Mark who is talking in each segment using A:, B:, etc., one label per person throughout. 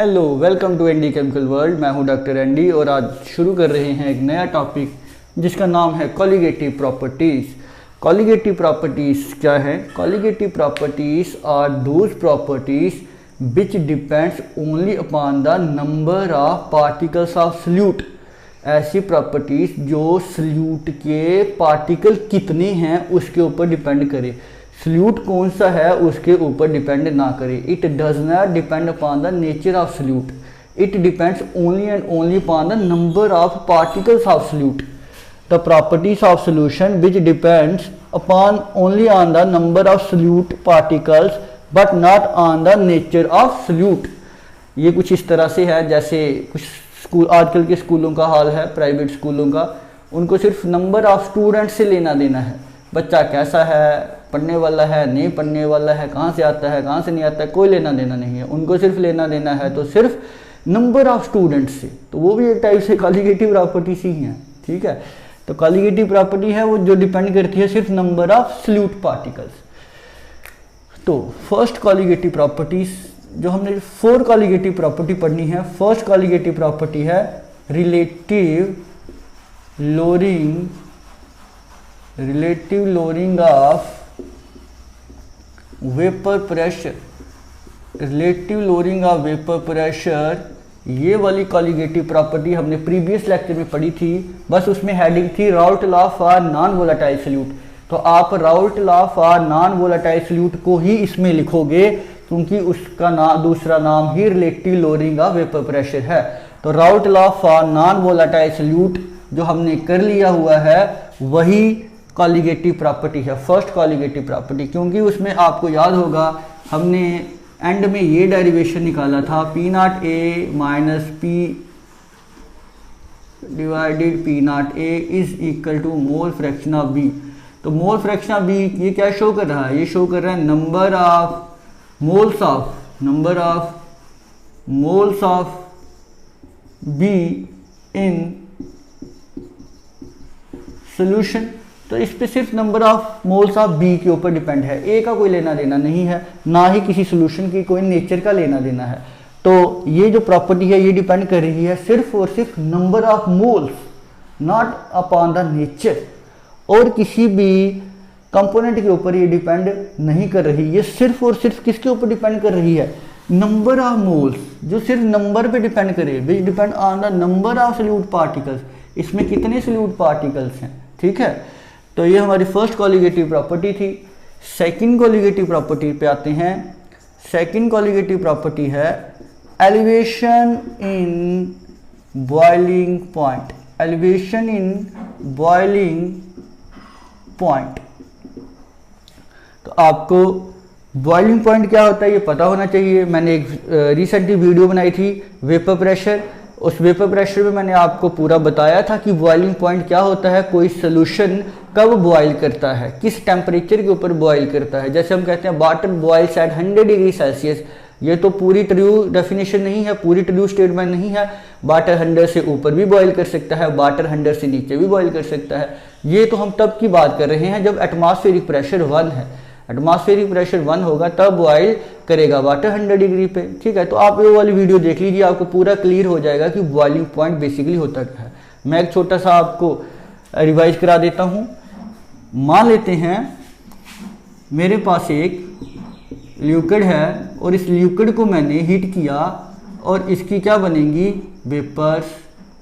A: Hello, welcome to ND chemical world. मैं हूं doctor ND और आज शुरू कर रहे हैं एक नया टॉपिक जिसका नाम है कॉलिगेटिव प्रॉपर्टीज़। कॉलिगेटिव प्रॉपर्टीज़ क्या है? Colligative properties are those properties which depends only upon the number of particles of solute. ऐसी प्रॉपर्टीज़ जो सल्यूट के पार्टिकल कितने हैं उसके ऊपर डिपेंड करे। सल्यूट कौन सा है उसके ऊपर डिपेंड ना करे। It does not depend upon the nature of solute, it depends only and only upon the number of particles of salute. The properties of solution which depends upon only on the number of solute particles but not on the nature of solute. ये कुछ इस तरह से है जैसे कुछ school, आजकल के स्कूलों का हाल है, प्राइवेट स्कूलों का। उनको सिर्फ नंबर ऑफ स्टूडेंट्स से लेना देना है। बच्चा कैसा है, पढ़ने वाला है, नहीं पढ़ने वाला है, कहाँ से आता है, कहाँ से नहीं आता है, कोई लेना देना नहीं है। उनको सिर्फ लेना देना है तो सिर्फ नंबर ऑफ स्टूडेंट्स से। तो वो भी एक टाइप से कॉलिगेटिव प्रॉपर्टी ही है, ठीक है। तो कॉलिगेटिव प्रॉपर्टी है वो जो डिपेंड करती है सिर्फ नंबर ऑफ सल्यूट पार्टिकल्स। तो फर्स्ट कॉलिगेटिव प्रॉपर्टीज जो हमने 4 कॉलिगेटिव प्रॉपर्टी पढ़नी है। फर्स्ट कॉलिगेटिव प्रॉपर्टी है relative lowering of vapour pressure. Relative lowering of vapour pressure, ये वाली कॉलिगेटिव प्रॉपर्टी हमने प्रीवियस लेक्चर में पढ़ी थी। बस उसमें हेडिंग थी Raoult law for non volatile solute. तो आप Raoult law for non volatile solute को ही इसमें लिखोगे क्योंकि उसका दूसरा नाम ही relative lowering of vapour pressure है। तो Raoult law for non volatile solute जो हमने कर लिया हुआ है वही कॉलिगेटिव प्रॉपर्टी है, फर्स्ट कॉलिगेटिव प्रॉपर्टी। क्योंकि उसमें आपको याद होगा हमने एंड में ये डेरिवेशन निकाला था P naught A minus P divided P naught A is equal to mole fraction of B. तो मोल फ्रैक्शन ऑफ बी ये क्या शो कर रहा है? ये शो कर रहा है number of moles of B in solution. तो इस पे सिर्फ number of moles of B के ऊपर डिपेंड है, ए का कोई लेना देना नहीं है, ना ही किसी सॉल्यूशन की कोई नेचर का लेना देना है। तो ये जो प्रॉपर्टी है ये डिपेंड कर रही है सिर्फ और सिर्फ number of moles, not upon the nature. और किसी भी कंपोनेंट के ऊपर ये डिपेंड नहीं कर रही। ये सिर्फ और सिर्फ किसके ऊपर डिपेंड कर रही है? नंबर ऑफ मोल्स, जो सिर्फ नंबर पे डिपेंड करे, विच depend on the number of solute particles. इसमें कितने सल्यूट पार्टिकल्स हैं, ठीक है। तो ये हमारी फर्स्ट कॉलिगेटिव प्रॉपर्टी थी। सेकंड कॉलिगेटिव प्रॉपर्टी पे आते हैं। सेकंड कॉलिगेटिव प्रॉपर्टी है elevation in boiling point. Elevation in boiling point. तो आपको बॉइलिंग पॉइंट क्या होता है ये पता होना चाहिए। मैंने एक रिसेंटली वीडियो बनाई थी वेपर प्रेशर। उस वेपर प्रेशर में मैंने आपको पूरा बताया था कि बॉइलिंग पॉइंट क्या होता है, कोई सोल्यूशन कब बॉयल करता है, किस टेम्परेचर के ऊपर बॉयल करता है। जैसे हम कहते हैं water boils at 100 degree Celsius. ये तो पूरी ट्रू डेफिनेशन नहीं है, पूरी ट्रू स्टेटमेंट नहीं है। वाटर 100 से ऊपर भी बॉयल कर सकता है, वाटर 100 से नीचे भी बॉयल कर सकता है। ये तो हम तब की बात कर रहे हैं जब एटमॉस्फेरिक प्रेशर 1 है। एटमॉस्फेरिक प्रेशर 1 होगा तब बॉयल करेगा वाटर 100 डिग्री पे, ठीक है। तो आप ये वाली वीडियो देख लीजिए, आपको पूरा क्लियर हो जाएगा कि बॉइलिंग पॉइंट बेसिकली होता क्या है। मैं एक छोटा सा आपको रिवाइज करा देता हूँ। मान लेते हैं मेरे पास एक लिक्विड है और इस लिक्विड को मैंने हीट किया और इसकी क्या बनेंगी? वेपर्स।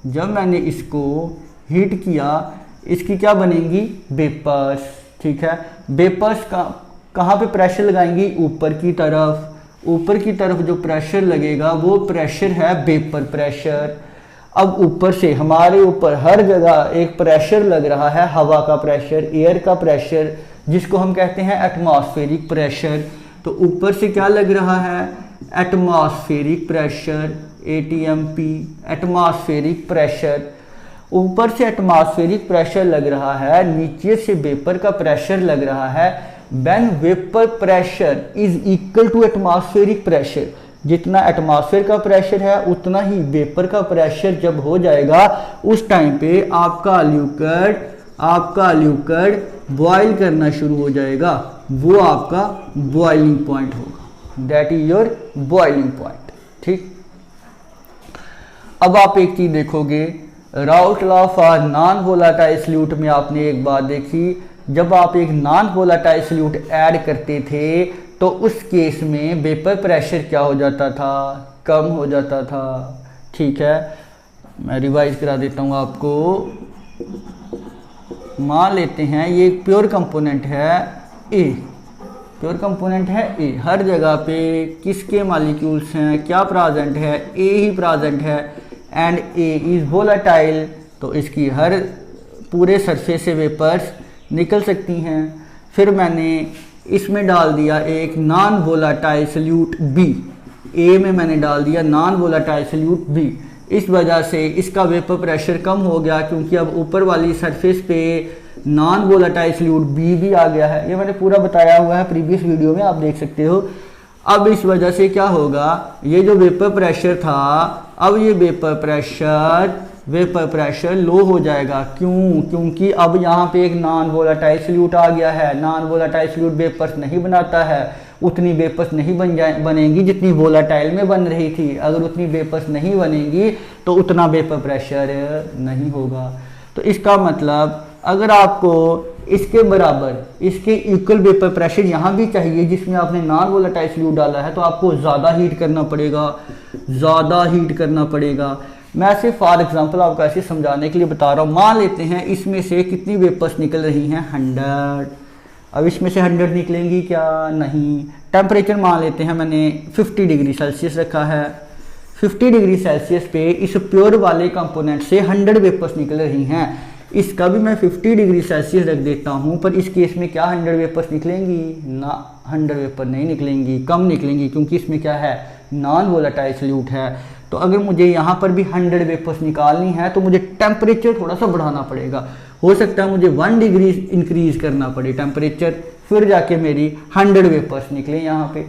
A: जब मैंने इसको हीट किया इसकी क्या बनेंगी? वेपर्स, ठीक है। वेपर्स का कहाँ पे प्रेशर लगाएंगी? ऊपर की तरफ। ऊपर की तरफ जो प्रेशर लगेगा वो प्रेशर है वेपर प्रेशर। अब ऊपर से हमारे ऊपर हर जगह एक प्रेशर लग रहा है, हवा का प्रेशर, एयर का प्रेशर, जिसको हम कहते हैं एटमॉस्फेरिक प्रेशर। तो ऊपर से क्या लग रहा है? Atmospheric pressure, ATMP, atmospheric pressure. ऊपर से एटमॉस्फेरिक प्रेशर लग रहा है, नीचे से वेपर का प्रेशर लग रहा है। When vapour pressure is equal to atmospheric pressure, जितना एटमॉस्फेयर का प्रेशर है उतना ही वेपर का प्रेशर जब हो जाएगा उस टाइम पे आपका लिक्विड बॉयल करना शुरू हो जाएगा। वो आपका बॉइलिंग पॉइंट होगा, that is your boiling point, ठीक। अब आप एक चीज देखोगे, Raoult law for non volatile solute में आपने एक बात देखी, जब आप एक नॉन वोलाटाइल सॉल्यूट ऐड करते थे तो उस केस में वेपर प्रेशर क्या हो जाता था, कम हो जाता था। ठीक है, मैं रिवाइज करा देता हूँ आपको। मान लेते हैं ये प्योर कंपोनेंट है ए, प्योर कंपोनेंट है ए, हर जगह पे किसके मॉलिक्यूल्स हैं, क्या प्रेजेंट है, ए ही प्रेजेंट है एंड ए इज वोलाटाइल, तो इसकी हर पूरे सरफेस से वेपर्स निकल सकती हैं। फिर मैंने इसमें डाल दिया एक नॉन वोलाटाइल सॉल्यूट बी, ए में मैंने डाल दिया नॉन वोलाटाइल सॉल्यूट बी, इस वजह से इसका वेपर प्रेशर कम हो गया क्योंकि अब ऊपर वाली सरफेस पे नॉन वोलाटाइल सॉल्यूट बी भी आ गया है। ये मैंने पूरा बताया हुआ है प्रीवियस वीडियो में, आप देख सकते हो। अब इस वजह से क्या होगा, ये जो वेपर प्रेशर था, अब ये वेपर प्रेशर लो हो जाएगा। क्यों? क्योंकि अब यहाँ पे एक नॉन वोलाटाइल सॉल्यूट आ गया है। नॉन वोलाटाइल सॉल्यूट वेपर्स नहीं बनाता है, उतनी वेपर्स नहीं बनेंगी जितनी वोलाटाइल में बन रही थी। अगर उतनी वेपर्स नहीं बनेंगी तो उतना वेपर प्रेशर नहीं होगा। तो इसका मतलब अगर आपको इसके बराबर, इसके इक्वल वेपर प्रेशर यहाँ भी चाहिए जिसमें आपने नॉन वोलाटाइल सॉल्यूट डाला है, तो आपको ज़्यादा हीट करना पड़ेगा। मैं सिर्फ फॉर एग्जांपल आपको ऐसे समझाने के लिए बता रहा हूँ। मान लेते हैं इसमें से कितनी वेपर्स निकल रही हैं, 100। अब इसमें से 100 निकलेंगी क्या? नहीं। टेम्परेचर मान लेते हैं मैंने 50 डिग्री सेल्सियस रखा है। 50 डिग्री सेल्सियस पे इस प्योर वाले कंपोनेंट से 100 वेपर्स निकल रही हैं। इसका भी मैं 50 डिग्री सेल्सियस रख देता हूँ, पर इस केस में क्या 100 वेपर्स निकलेंगी? ना, 100 वेपर नहीं निकलेंगी, कम निकलेंगी, क्योंकि इसमें क्या है, नॉन वोलाटाइल सॉल्यूट है। तो अगर मुझे यहाँ पर भी 100 वेपर्स निकालनी है तो मुझे टेम्परेचर थोड़ा सा बढ़ाना पड़ेगा। हो सकता है मुझे 1 डिग्री इंक्रीज करना पड़े टेम्परेचर, फिर जाके मेरी 100 वेपर्स निकले यहाँ पे।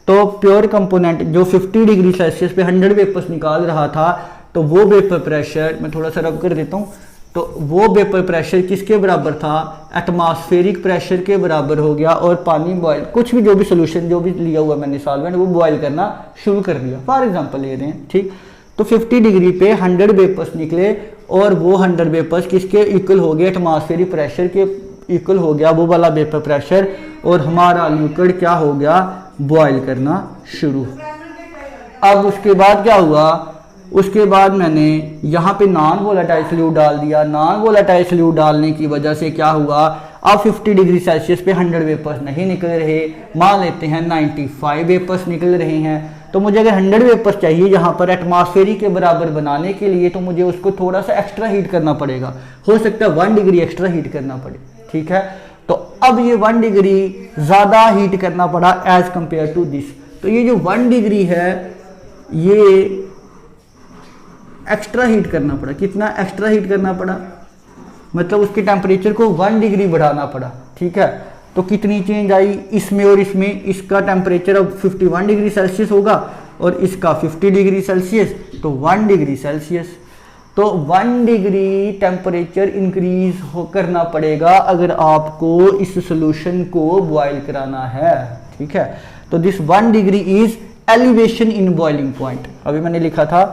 A: तो प्योर कंपोनेंट जो 50 डिग्री सेल्सियस पे 100 वेपर्स निकाल रहा था, तो वो वेपर प्रेशर, मैं थोड़ा सा रब कर देता हूँ, तो वो वेपर प्रेशर किसके बराबर था? एटमॉस्फेरिक प्रेशर के बराबर हो गया। और पानी बॉयल, कुछ भी जो भी सोल्यूशन जो भी लिया हुआ मैंने सॉल्वेंट, वो बॉयल करना शुरू कर दिया। फॉर एग्जांपल ले रहे हैं, ठीक। तो 50 डिग्री पे 100 वेपर्स निकले और वो 100 वेपर्स किसके इक्वल हो गए? एटमॉस्फेरिक प्रेशर के इक्वल हो गया वो वाला वेपर प्रेशर, और हमारा लिक्विड क्या हो गया? बॉयल करना शुरू। अब उसके बाद क्या हुआ? उसके बाद मैंने यहाँ पे नॉन वोलाटाइल सॉल्यूट डाल दिया। नॉन वोलाटाइल सॉल्यूट डालने की वजह से क्या हुआ? अब 50 डिग्री सेल्सियस पे 100 वेपर्स नहीं निकल रहे, मान लेते हैं 95 वेपर्स निकल रहे हैं। तो मुझे अगर 100 वेपर्स चाहिए यहाँ पर एटमॉस्फेरिक के बराबर बनाने के लिए, तो मुझे उसको थोड़ा सा एक्स्ट्रा हीट करना पड़ेगा। हो सकता है 1 डिग्री एक्स्ट्रा हीट करना पड़े, ठीक है। तो अब ये 1 डिग्री ज़्यादा हीट करना पड़ा एज कंपेयर टू दिस। तो ये जो 1 डिग्री है, ये एक्स्ट्रा हीट करना पड़ा। कितना एक्स्ट्रा हीट करना पड़ा? मतलब उसके टेम्परेचर को 1 डिग्री बढ़ाना पड़ा, ठीक है। तो कितनी चेंज आई इसमें और इसमें? इसका टेम्परेचर अब 51 डिग्री सेल्सियस होगा और इसका 50 डिग्री सेल्सियस, तो 1 डिग्री सेल्सियस। तो 1 डिग्री टेम्परेचर इंक्रीज करना पड़ेगा अगर आपको इस सोल्यूशन को बॉयल कराना है, ठीक है। तो this 1 degree is elevation in boiling point. अभी मैंने लिखा था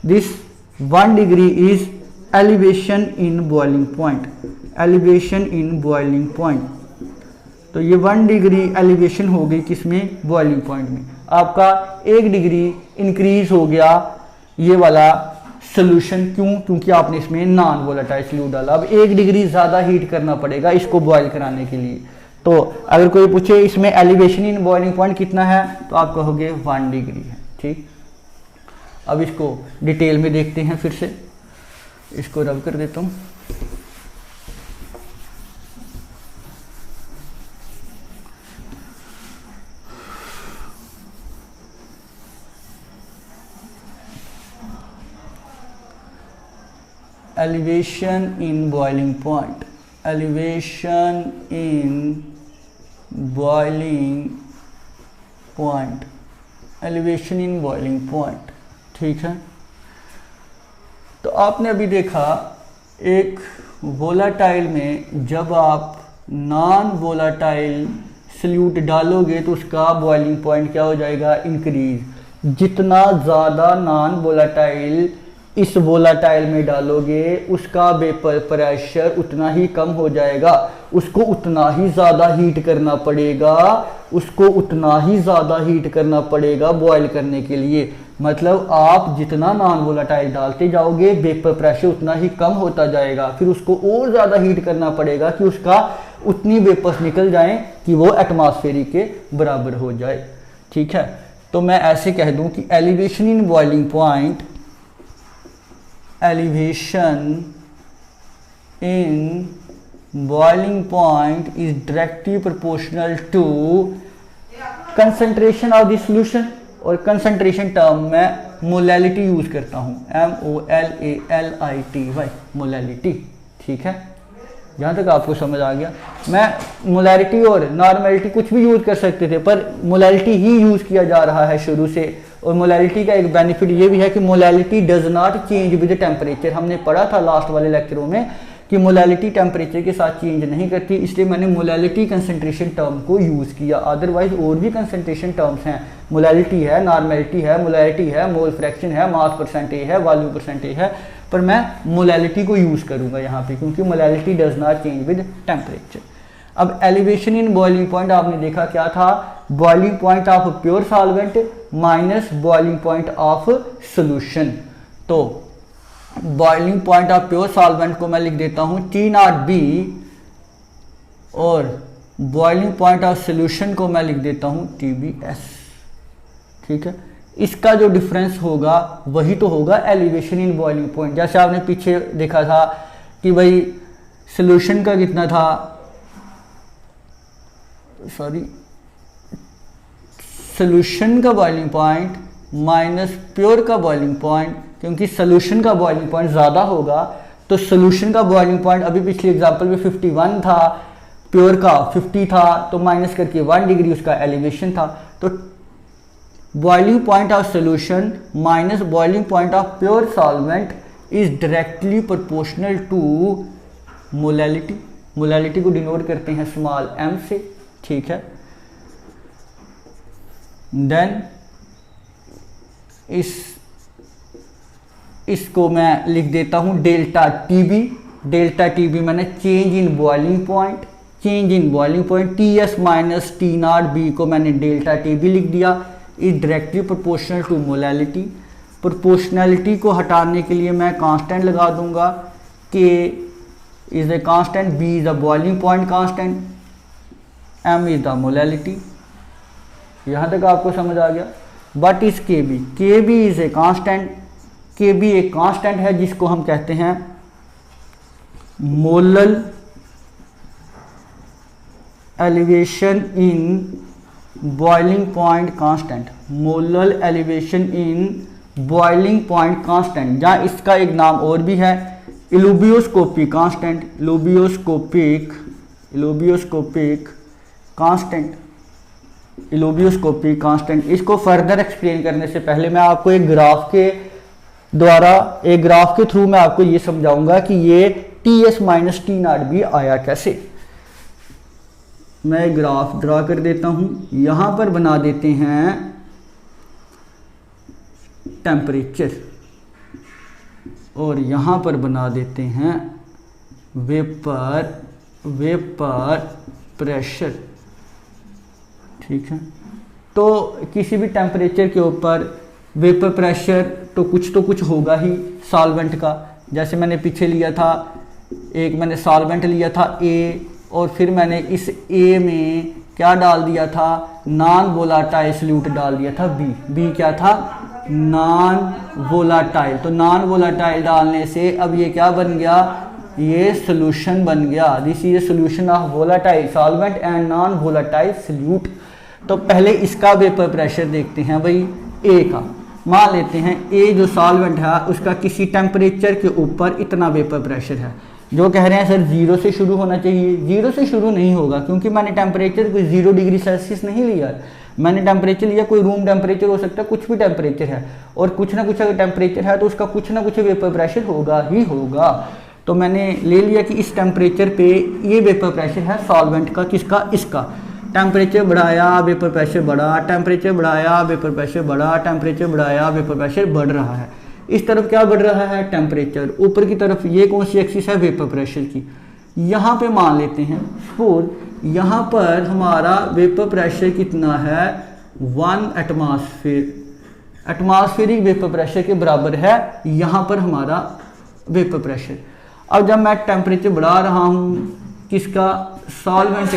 A: this 1 degree is elevation in boiling point, elevation in boiling point. तो ये 1 डिग्री एलिवेशन हो गई किसमें? बॉइलिंग पॉइंट में। आपका 1 डिग्री इंक्रीज हो गया ये वाला सोल्यूशन। क्यों? क्योंकि आपने इसमें नॉन वोलेटाइल सॉल्यूट डाला। अब 1 डिग्री ज़्यादा हीट करना पड़ेगा इसको बॉयल कराने के लिए। तो अगर कोई पूछे इसमें एलिवेशन इन बॉइलिंग पॉइंट कितना है, तो आप कहोगे 1 डिग्री है, ठीक। अब इसको डिटेल में देखते हैं, फिर से इसको रब कर देता हूँ। Elevation in boiling point, elevation in boiling point, elevation in boiling point, ठीक है। तो आपने अभी देखा एक वोलाटाइल में जब आप नॉन वोलाटाइल सॉल्यूट डालोगे तो उसका बॉइलिंग पॉइंट क्या हो जाएगा? इंक्रीज। जितना ज़्यादा नॉन वोलाटाइल इस वोलाटाइल में डालोगे उसका वेपर प्रेशर उतना ही कम हो जाएगा, उसको उतना ही ज़्यादा हीट करना पड़ेगा, उसको उतना ही ज़्यादा हीट करना पड़ेगा बॉयल करने के लिए। मतलब आप जितना नॉन वोलाटाइल डालते जाओगे वेपर प्रेशर उतना ही कम होता जाएगा, फिर उसको और ज़्यादा हीट करना पड़ेगा कि उसका उतनी वेपर्स निकल जाएं कि वो एटमॉस्फेरिक के बराबर हो जाए। ठीक है, तो मैं ऐसे कह दूं कि elevation in boiling point, elevation in boiling point is directly proportional to concentration of the solution। और concentration टर्म में मोलैलिटी यूज करता हूँ, MOLALITY, मोलैलिटी। ठीक है, जहाँ तक आपको समझ आ गया। मैं मोलैलिटी और नॉर्मेलिटी कुछ भी यूज कर सकते थे, पर मोलैलिटी ही यूज किया जा रहा है शुरू से। और मोलैलिटी का एक बेनिफिट ये भी है कि molality does not change with temperature. हमने पढ़ा था लास्ट वाले लेक्चरों में कि मोलैलिटी टेम्परेचर के साथ चेंज नहीं करती, इसलिए मैंने मोलैलिटी कंसंट्रेशन टर्म को यूज़ किया। अदरवाइज और भी कंसंट्रेशन टर्म्स हैं, मोलैलिटी है, नॉर्मेलिटी है, मोलैलिटी है, मोल फ्रैक्शन है, मास परसेंटेज है, वॉल्यूम परसेंटेज है, पर मैं मोलैलिटी को यूज़ करूँगा यहाँ पे, क्योंकि molality does not change with temperature. अब एलिवेशन इन बॉइलिंग पॉइंट आपने देखा क्या था, boiling point of pure solvent minus boiling point of solution. तो boiling point of pure solvent को मैं लिख देता हूँ T0B, और बॉइलिंग पॉइंट ऑफ सोल्यूशन को मैं लिख देता हूँ TBS। ठीक है, इसका जो डिफरेंस होगा वही तो होगा एलिवेशन इन बॉइलिंग पॉइंट। जैसे आपने पीछे देखा था कि भाई सोल्यूशन का कितना था, सोल्यूशन का बॉइलिंग पॉइंट माइनस प्योर का बॉइलिंग पॉइंट, क्योंकि सोल्यूशन का बॉइलिंग पॉइंट ज़्यादा होगा तो सोल्यूशन का बॉइलिंग पॉइंट अभी पिछले एग्जांपल में 51 था, प्योर का 50 था, तो माइनस करके 1 डिग्री उसका एलिवेशन था। तो boiling point of solution minus boiling point of pure solvent is directly proportional to molality. Molality को डिनोट करते हैं स्मॉल m से। ठीक है, देन इसको मैं लिख देता हूं डेल्टा टीबी। डेल्टा टीबी मैंने change in boiling point, change in boiling point TS minus T0B को मैंने डेल्टा टीबी लिख दिया। Is directly proportional to molality. Proportionality को हटाने के लिए मैं कांस्टेंट लगा दूंगा, K is the constant, B is the boiling point constant, M is the molality. यहाँ तक आपको समझ आ गया। But is KB, KB is a constant, KB एक कांस्टेंट है जिसको हम कहते हैं molal elevation in boiling point constant. Molal elevation in boiling point constant, जहाँ इसका एक नाम और भी है इलोबियोस्कोपिक कांस्टेंट, इलोबियोस्कोपिक कांस्टेंट, इलोबियोस्कोपिक कांस्टेंट। इसको फर्दर एक्सप्लेन करने से पहले मैं आपको एक ग्राफ के द्वारा, एक ग्राफ के थ्रू मैं आपको ये समझाऊंगा कि ये TS माइनस T0B आया कैसे। मैं ग्राफ ड्रा कर देता हूं, यहां पर बना देते हैं टेम्परेचर और यहां पर बना देते हैं वेपर प्रेशर। ठीक है, तो किसी भी टेम्परेचर के ऊपर वेपर प्रेशर तो कुछ होगा ही सॉल्वेंट का। जैसे मैंने पीछे लिया था, एक मैंने सॉल्वेंट लिया था A, और फिर मैंने इस A में क्या डाल दिया था, नॉन वोलाटाइल सॉल्यूट डाल दिया था B क्या था, नॉन वोलाटाइल। तो नॉन वोलाटाइल डालने से अब ये क्या बन गया, ये सोल्यूशन बन गया। This is a solution of volatile solvent and non volatile solute. तो पहले इसका वेपर प्रेशर देखते हैं भाई A का। मान लेते हैं A जो सॉल्वेंट है उसका किसी टेम्परेचर के ऊपर इतना वेपर प्रेशर है। जो कह रहे हैं सर 0 से शुरू होना चाहिए, 0 से शुरू नहीं होगा, क्योंकि मैंने टेम्परेचर कोई 0 डिग्री सेल्सियस नहीं लिया। मैंने टेम्परेचर लिया, कोई रूम टेम्परेचर हो सकता है, कुछ भी टेम्परेचर है, और कुछ ना कुछ अगर टेम्परेचर है तो उसका कुछ ना कुछ वेपर प्रेशर होगा ही होगा। तो मैंने ले लिया कि इस टेम्परेचर पे ये वेपर प्रेशर है सॉल्वेंट का, किसका, इसका। टेम्परेचर बढ़ाया, वेपर प्रेशर बढ़ा, टेम्परेचर बढ़ाया, वेपर प्रेशर बढ़ा, टेम्परेचर बढ़ाया, वेपर प्रेशर बढ़ रहा है। इस तरफ क्या बढ़ रहा है, टेम्परेचर। ऊपर की तरफ ये कौन सी एक्सिस है, वेपर प्रेशर की। यहाँ पे मान लेते हैं सपोज यहाँ पर हमारा वेपर प्रेशर कितना है, 1 एटमॉस्फेयर। एटमॉस्फेरिक वेपर प्रेशर के बराबर है यहाँ पर हमारा वेपर प्रेशर। अब जब मैं टेम्परेचर बढ़ा रहा हूँ किसका, सॉल्वेंट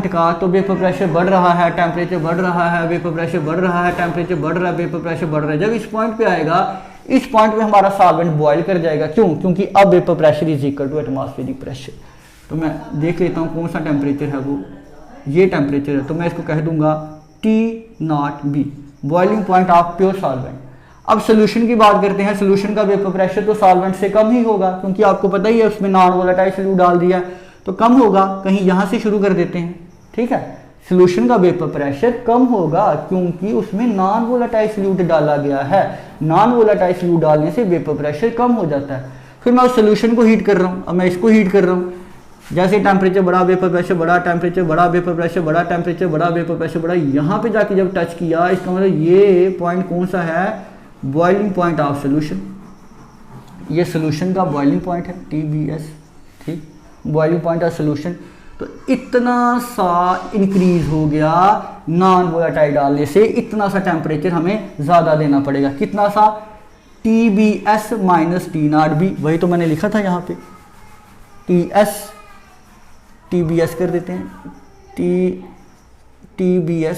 A: का, तो वेपर प्रेशर बढ़ रहा है, टेम्परेचर बढ़ रहा है, वेपर प्रेशर बढ़ रहा है, टेम्परेचर बढ़ रहा है, वेपर प्रेशर बढ़ रहा है। जब इस पॉइंट पे आएगा, इस पॉइंट पे हमारा सॉल्वेंट बॉयल कर जाएगा। क्यों, क्योंकि अब vapour pressure is equal to atmospheric pressure. तो मैं देख लेता हूँ कौन सा टेम्परेचर है, वो ये टेम्परेचर है। तो मैं इसको कह दूंगा T0B, boiling point of pure solvent. अब सोल्यूशन की बात करते हैं। सोल्यूशन का वेपर प्रेशर तो सॉल्वेंट से कम ही होगा, क्योंकि आपको पता ही है उसमें नॉन वोलेटाइल सॉल्यूट डाल दिया, तो कम होगा। कहीं यहाँ से शुरू कर देते हैं, ठीक है। सोल्यूशन का वेपर प्रेशर कम होगा क्योंकि उसमें नॉन वोलेटाइल सॉल्यूट डाला गया है। नॉन वोलेटाइल सॉल्यूट डालने से वेपर प्रेशर कम हो जाता है। फिर मैं उस सोल्यूशन को हीट कर रहा हूँ। अब मैं इसको हीट कर रहा हूँ, जैसे टेम्परेचर बढ़ा, वेपर प्रेशर बढ़ा, टेम्परेचर बढ़ा, वेपर प्रेशर बढ़ा, टेम्परेचर बढ़ा, वेपर प्रेशर बढ़ा। यहाँ पे जाके जब टच किया, इसका मतलब ये पॉइंट कौन सा है, बॉइलिंग पॉइंट ऑफ सोल्यूशन। ये सोल्यूशन का बॉइलिंग पॉइंट है, TBS, ठीक, बॉइलिंग पॉइंट ऑफ सोल्यूशन। तो इतना सा इंक्रीज हो गया नॉन वोलेटाइल डालने से, इतना सा टेम्परेचर हमें ज़्यादा देना पड़ेगा। कितना सा, TBS माइनस T0B। वही तो मैंने लिखा था यहाँ पे, TBS कर देते हैं, TBS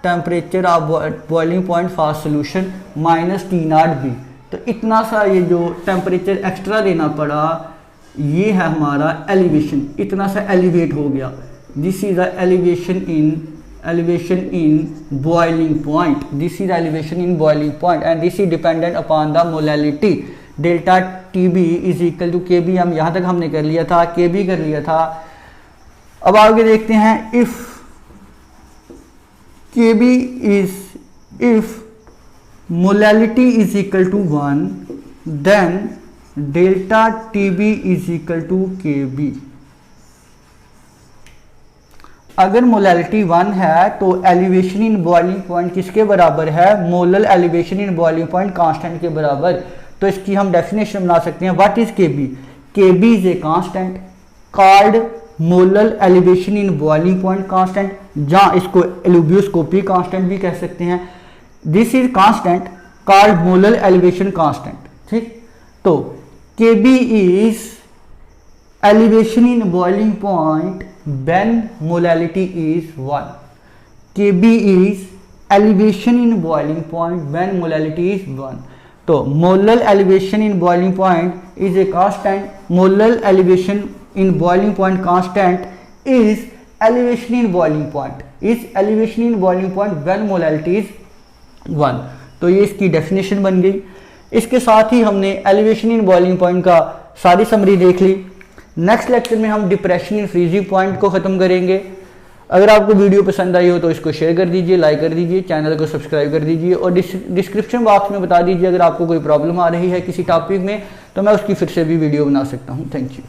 A: temperature of boiling point for solution minus T0B। तो इतना सा ये जो टेम्परेचर एक्स्ट्रा देना पड़ा, ये है हमारा एलिवेशन। इतना सा एलिवेट हो गया। This is the elevation in boiling point. This is elevation in boiling point and this is dependent upon the molality. Delta TB is equal to KB। हम यहाँ तक हमने कर लिया था, KB कर लिया था। अब आगे देखते हैं, if KB is, if molality is equal to 1, then delta TB is equal to KB। अगर मोलैलिटी 1 है तो एलिवेशन इन बॉइलिंग पॉइंट किसके बराबर है, molal elevation in boiling point constant के बराबर। तो इसकी हम डेफिनेशन बना सकते हैं। What is KB? KB is a constant called molal elevation in boiling point constant, जहां इसको एलुबियोस्कोपी कांस्टेंट भी कह सकते हैं। This is constant called molal elevation constant, ठीक। तो KB is elevation in boiling point when molality is 1। KB is elevation in boiling point when molality is 1। तो molal elevation in boiling point is a constant. Molal elevation in boiling point constant is elevation in boiling point, is elevation in boiling point when molality is 1। तो ये इसकी definition बन गई। इसके साथ ही हमने elevation in boiling point का सारी समरी देख ली। नेक्स्ट लेक्चर में हम डिप्रेशन इन फ्रीजिंग पॉइंट को ख़त्म करेंगे। अगर आपको वीडियो पसंद आई हो तो इसको शेयर कर दीजिए, लाइक कर दीजिए, चैनल को सब्सक्राइब कर दीजिए और डिस्क्रिप्शन बॉक्स में बता दीजिए अगर आपको कोई प्रॉब्लम आ रही है किसी टॉपिक में, तो मैं उसकी फिर से भी वीडियो बना सकता हूँ। Thank you.